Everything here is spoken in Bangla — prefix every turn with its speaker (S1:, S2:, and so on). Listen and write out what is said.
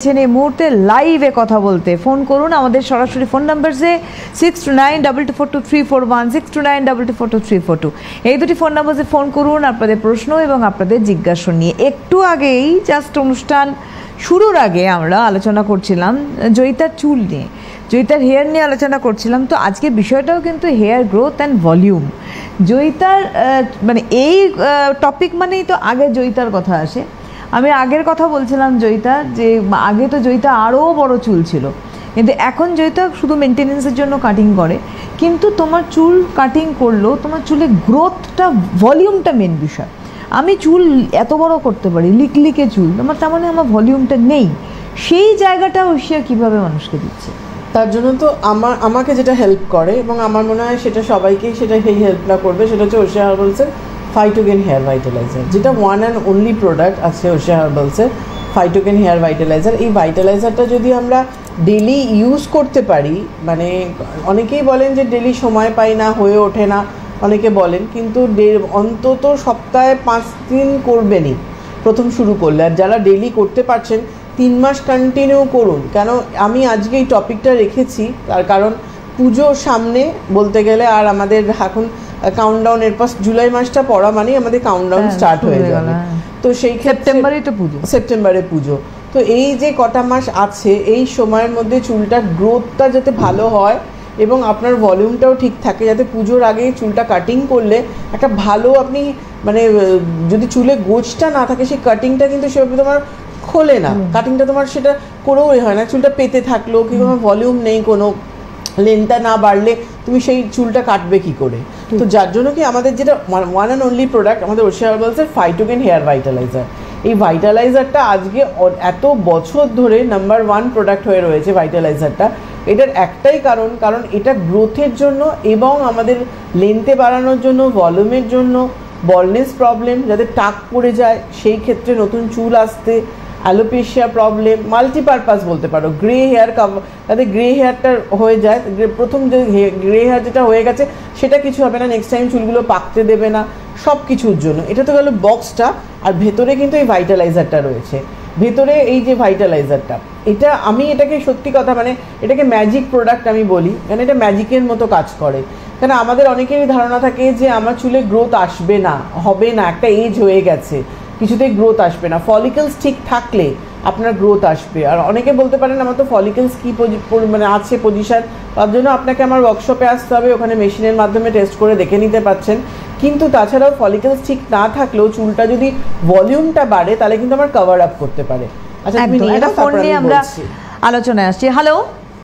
S1: এই মুহূর্তে লাইভে কথা বলতে ফোন করুন আমাদের সরাসরি ফোন নাম্বারে 6292242341 6292242342 এই দুটি ফোন নাম্বারে ফোন করুন আপনাদের প্রশ্ন এবং আপনাদের জিজ্ঞাসা নিয়ে। একটু আগেই জাস্ট অনুষ্ঠান শুরুর আগে আমরা আলোচনা করছিলাম জয়িতার চুল নিয়ে, জয়িতার হেয়ার নিয়ে আলোচনা করছিলাম। তো আজকে বিষয়টাও কিন্তু হেয়ার গ্রোথ অ্যান্ড ভলিউম। জয়িতার মানে এই টপিক মানেই তো আগে জয়িতার কথা আসে। আমি আগের কথা বলছিলাম জয়িতা, যে আগে তো জয়িতা আরও বড় চুল ছিল, কিন্তু এখন জয়িতা শুধু মেনটেনেন্সের জন্য কাটিং করে। কিন্তু তোমার চুল কাটিং করলেও তোমার চুলের গ্রোথটা, ভলিউমটা মেন বিষয়। আমি চুল এত বড় করতে পারি, লিকলিকে চুল, আমার তার মানে আমার ভলিউমটা নেই। সেই জায়গাটা ঐশিয়া কীভাবে মানুষকে দিচ্ছে?
S2: তার জন্য তো আমাকে যেটা হেল্প করে, এবং আমার মনে হয় সেটা সবাইকেই সেটা সেই হেল্পটা করবে, সেটা হচ্ছে ঐশিয়া হার্বালসের ফাইটোগেন হেয়ার ভাইটালাইজার, যেটা ওয়ান অ্যান্ড অনলি প্রোডাক্ট আছে ঐশিয়া হার্বালসের ফাইটোগেন হেয়ার ভাইটালাইজার। এই ভাইটালাইজারটা যদি আমরা ডেলি ইউজ করতে পারি, মানে অনেকেই বলেন যে ডেলি সময় পাই না, হয়ে ওঠে না, অনেকে বলেন, কিন্তু অন্তত সপ্তাহে 5 দিন করবেনই প্রথম শুরু করলে। আর যারা ডেলি করতে পারছেন 3 মাস কন্টিনিউ করুন। কেন আমি আজকে এই টপিকটা রেখেছি, তার কারণ পুজোর সামনে বলতে গেলে, আর আমাদের এখন কাউন্টডাউন, এরপর জুলাই মাসটা পড়া মানেই আমাদের কাউন্টডাউন স্টার্ট হয়ে যাবে। তো সেই
S1: সেপ্টেম্বরেই তো পুজো,
S2: সেপ্টেম্বরে পুজো। তো এই যে কটা মাস আছে, এই সময়ের মধ্যে চুলটার গ্রোথটা যাতে ভালো হয় এবং আপনার ভলিউমটাও ঠিক থাকে, যাতে পুজোর আগে চুলটা কাটিং করলে একটা ভালো, আপনি মানে যদি চুলে গোছটা না থাকে, সেই কাটিংটা কিন্তু সেভাবে তোমার খোলে না, কাটিংটা তোমার সেটা করেও হয় না, চুলটা পেতে থাকলো, কি ভলিউম নেই, কোনো লেন্থটা না বাড়লে তুমি সেই চুলটা কাটবে কি করে? তো যার জন্য কি আমাদের যেটা ওয়ান অ্যান্ড অনলি প্রোডাক্ট আমাদের ঐশিয়া হার্বালসের ফাইটোগেন হেয়ার ভাইটালাইজার, এই ভাইটালাইজারটা আজকে এত বছর ধরে নাম্বার 1 প্রোডাক্ট হয়ে রয়েছে ভাইটালাইজারটা। এটার একটাই কারণ এটা গ্রোথের জন্য এবং আমাদের লেন্থে বাড়ানোর জন্য, ভলিউমের জন্য, বলনেস প্রবলেম যাতে টাক পড়ে যায় সেই ক্ষেত্রে, নতুন চুল আসতে, অ্যালোপেশিয়া প্রবলেম, মাল্টিপারপাস বলতে পারো, গ্রে হেয়ার যাতে গ্রে হেয়ারটা হয়ে যায়, প্রথম যে গ্রে হেয়ার যেটা হয়ে গেছে সেটা কিছু হবে না, নেক্সট টাইম চুলগুলো পাকতে দেবে না, সব কিছুর জন্য। এটা তো গেল বক্সটা। আর ভেতরে কিন্তু এই ভাইটালাইজারটা রয়েছে, ভেতরে এই যে ভাইটালাইজারটা, এটা আমি এটাকে সত্যি কথা মানে এটাকে ম্যাজিক প্রোডাক্ট আমি বলি, কারণ এটা ম্যাজিকের মতো কাজ করে। কেন আমাদের অনেকেরই ধারণা থাকে যে আমার চুলে গ্রোথ আসবে না, হবে না, একটা এজ হয়ে গেছে, কিছুতেই গ্রোথ আসবে না। ফলিকলস ঠিক থাকলে আপনার গ্রোথ আসবে। আর অনেকে বলতে পারেন আমার তো ফলিকলস কী মানে আছে পজিশন, তার জন্য আপনাকে আমার ওয়ার্কশপে আসতে হবে, ওখানে মেশিনের মাধ্যমে টেস্ট করে দেখে নিতে পারছেন। কিন্তু তাছাড়াও ফলিকলস ঠিক না থাকলেও চুলটা যদি ভলিউমটা বাড়ে, তাহলে কিন্তু আমার কভার আপ করতে পারে। আচ্ছা, তুমি নিয়ে
S1: ফোন নিয়ে আমরা আলোচনায় আসছি। হ্যালো।